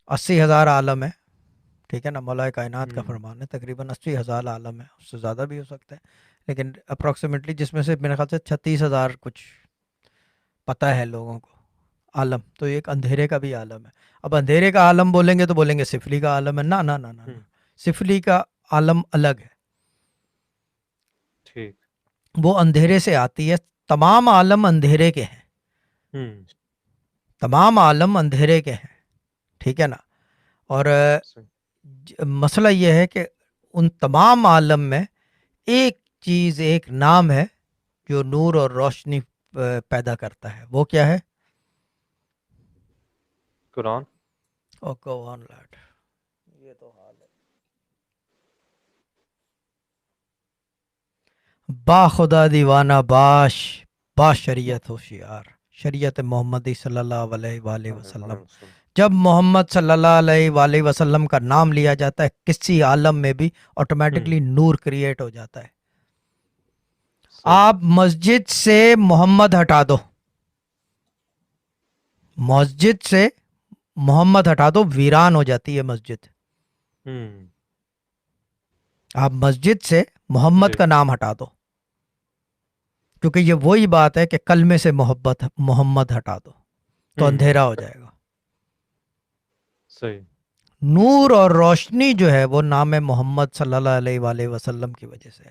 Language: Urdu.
80,000 عالم ہے، ٹھیک ہے نا، مولا کائنات کا ہوں فرمان ہے، تقریباً 80,000 عالم ہے، اس سے زیادہ بھی ہو سکتا ہے، لیکن اپروکسیمیٹلی جس میں سے میرے خیال سے 36,000 کچھ پتہ ہے لوگوں کو عالم، تو ایک اندھیرے کا بھی عالم ہے۔ اب اندھیرے کا عالم بولیں گے تو بولیں گے سفلی کا عالم ہے، نہ نہ نہ نہ نہ، ہوں سفلی کا عالم الگ ہے، ٹھیک وہ اندھیرے سے آتی ہے، تمام عالم اندھیرے کے ہیں، ہوں تمام عالم اندھیرے کے ہیں، ٹھیک ہے نا، اور صحیح مسئلہ یہ ہے کہ ان تمام عالم میں ایک چیز، ایک نام ہے جو نور اور روشنی پیدا کرتا ہے، وہ کیا ہے؟ قرآن او گو آن لارڈ، یہ تو حال ہے، با خدا دیوانہ باش، با شریعت ہوشیار، شریعت محمدی صلی اللہ علیہ وآلہ وسلم۔ وسلم جب محمد صلی اللہ علیہ وآلہ وسلم کا نام لیا جاتا ہے کسی عالم میں بھی آٹومیٹکلی نور کریٹ ہو جاتا ہے۔ صحیح آپ مسجد سے محمد ہٹا دو، مسجد سے محمد ہٹا دو، ویران ہو جاتی ہے مسجد۔ ہوں آپ مسجد سے محمد جی کا نام ہٹا دو، کیونکہ یہ وہی بات ہے کہ کلمے سے محمد ہٹا دو تو ہوں اندھیرا ہو جائے گا۔ صحیح نور اور روشنی جو ہے وہ نام محمد صلی اللہ علیہ وآلہ وسلم کی وجہ سے ہے۔